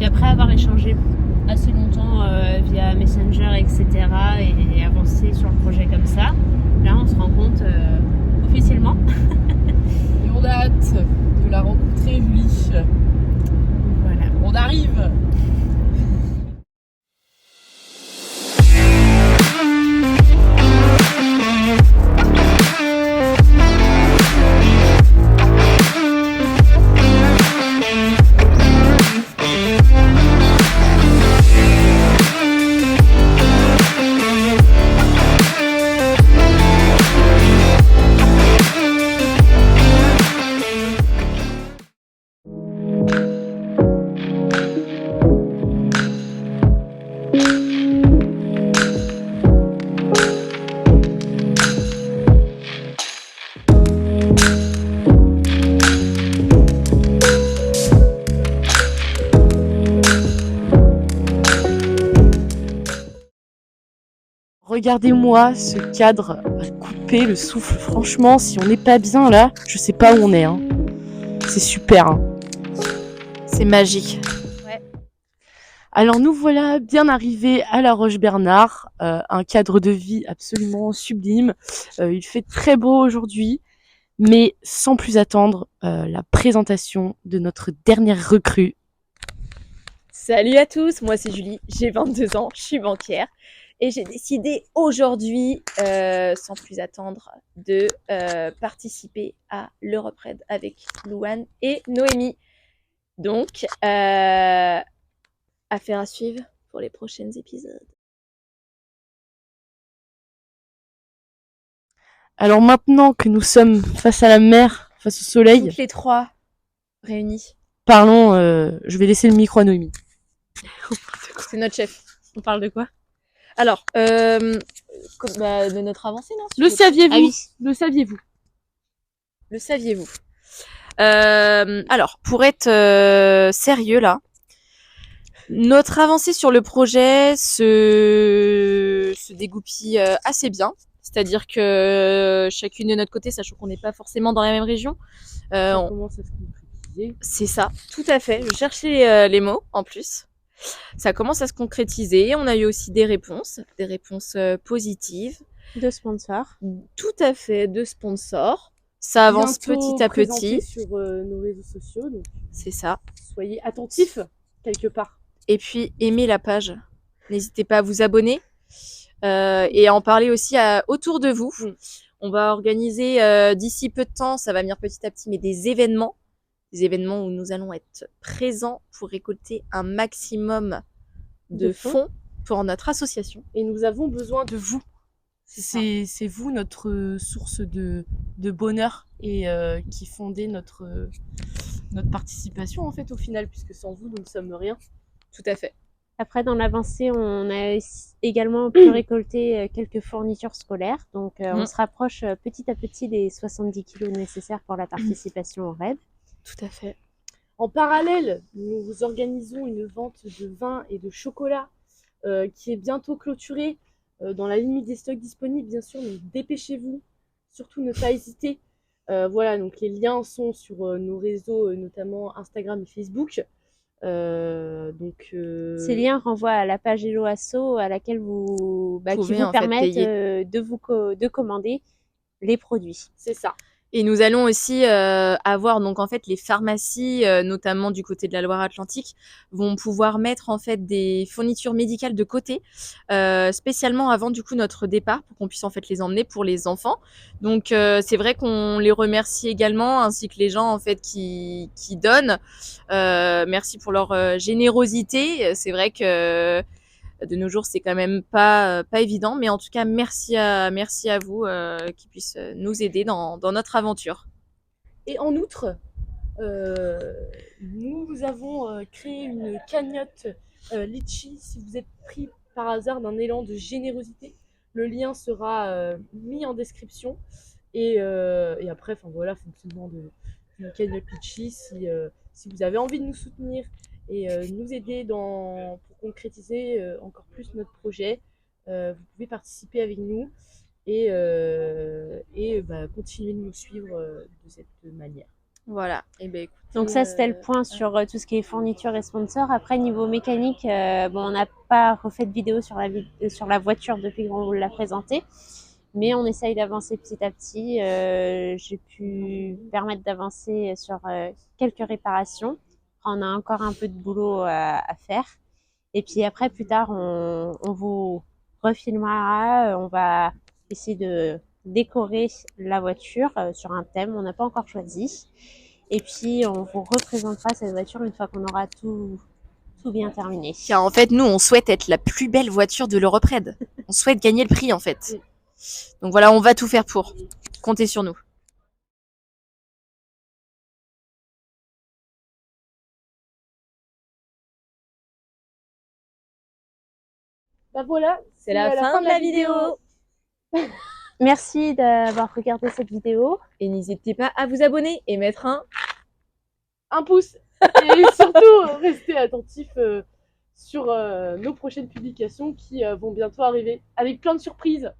Puis après avoir échangé assez longtemps via Messenger, etc. et avancé sur le projet comme ça, là on se rend compte officiellement. Et on a hâte de la rencontrer, Julie. Voilà. On arrive. Regardez-moi ce cadre coupé, le souffle. Franchement, si on n'est pas bien là, je sais pas où on est. C'est super. C'est magique. Ouais. Alors nous voilà bien arrivés à la Roche-Bernard, un cadre de vie absolument sublime. Il fait très beau aujourd'hui, mais sans plus attendre, la présentation de notre dernière recrue. Salut à tous, moi c'est Julie, j'ai 22 ans, je suis banquière et j'ai décidé aujourd'hui, sans plus attendre, de participer à l'Europe-Red avec Louane et Noémie. Donc, affaire à suivre pour les prochains épisodes. Alors maintenant que nous sommes face à la mer, face au soleil, Toutes les trois réunies. parlons, je vais laisser le micro à Noémie. C'est notre chef. On parle de quoi? Alors, de notre avancée, non? Le saviez-vous? Ah oui. Le saviez-vous? Le saviez-vous? Alors, pour être sérieux là, notre avancée sur le projet se dégoupille assez bien. C'est-à-dire que chacune de notre côté, sachant qu'on n'est pas forcément dans la même région, Ça commence à se concrétiser. c'est ça, tout à fait. Je cherchais les mots en plus. Ça commence à se concrétiser. On a eu aussi des réponses positives. De sponsors. Tout à fait, de sponsors. Ça avance Bientôt petit à présenté petit. sur nos réseaux sociaux, donc C'est ça. soyez attentifs quelque part. Et puis, aimez la page. N'hésitez pas à vous abonner et à en parler aussi autour de vous. On va organiser d'ici peu de temps, ça va venir petit à petit, mais des événements où nous allons être présents pour récolter un maximum de fonds pour notre association. Et nous avons besoin de vous. C'est vous notre source de bonheur et qui fondez notre participation en fait au final, puisque sans vous nous ne sommes rien. Tout à fait. Après, dans l'avancée, on a également pu récolter quelques fournitures scolaires. Donc, on se rapproche petit à petit des 70 kilos nécessaires pour la participation au RAID. Tout à fait. En parallèle, nous organisons une vente de vin et de chocolat qui est bientôt clôturée dans la limite des stocks disponibles, bien sûr. Donc, dépêchez-vous, surtout ne pas hésiter. Voilà, donc les liens sont sur nos réseaux, notamment Instagram et Facebook. Ces liens renvoient à la page Hello Asso à laquelle qui vous permettent de commander les produits. C'est ça. Et nous allons aussi avoir donc en fait les pharmacies, notamment du côté de la Loire-Atlantique, vont pouvoir mettre en fait des fournitures médicales de côté, spécialement avant du coup notre départ pour qu'on puisse en fait les emmener pour les enfants. Donc c'est vrai qu'on les remercie également ainsi que les gens en fait qui donnent. Merci pour leur générosité. C'est vrai que de nos jours, c'est quand même pas évident, mais en tout cas, merci à vous qui puissent nous aider dans notre aventure. Et en outre, nous avons créé une cagnotte Litchi. Si vous êtes pris par hasard d'un élan de générosité, le lien sera mis en description. Et après, voilà, fonctionnement d'une cagnotte Litchi. Si vous avez envie de nous soutenir et nous aider pour concrétiser encore plus notre projet, vous pouvez participer avec nous et continuer de nous suivre de cette manière. Voilà. Et ben écoute. Donc ça, c'était le point sur tout ce qui est fourniture et sponsor. Après, niveau mécanique, bon, on n'a pas refait de vidéo sur la voiture depuis qu'on vous l'a présentée. Mais on essaye d'avancer petit à petit. J'ai pu permettre d'avancer sur quelques réparations. On a encore un peu de boulot à faire. Et puis après, plus tard, on vous refilmera. On va essayer de décorer la voiture sur un thème. On n'a pas encore choisi. Et puis, on vous représentera cette voiture une fois qu'on aura tout bien terminé. Car en fait, nous, on souhaite être la plus belle voiture de l'Europe-Red. On souhaite gagner le prix, en fait. Donc voilà, on va tout faire pour. Comptez sur nous. Bah voilà, C'est la fin de la vidéo. Merci d'avoir regardé cette vidéo. Et n'hésitez pas à vous abonner et mettre un pouce. Et surtout, restez attentifs sur nos prochaines publications qui vont bientôt arriver avec plein de surprises.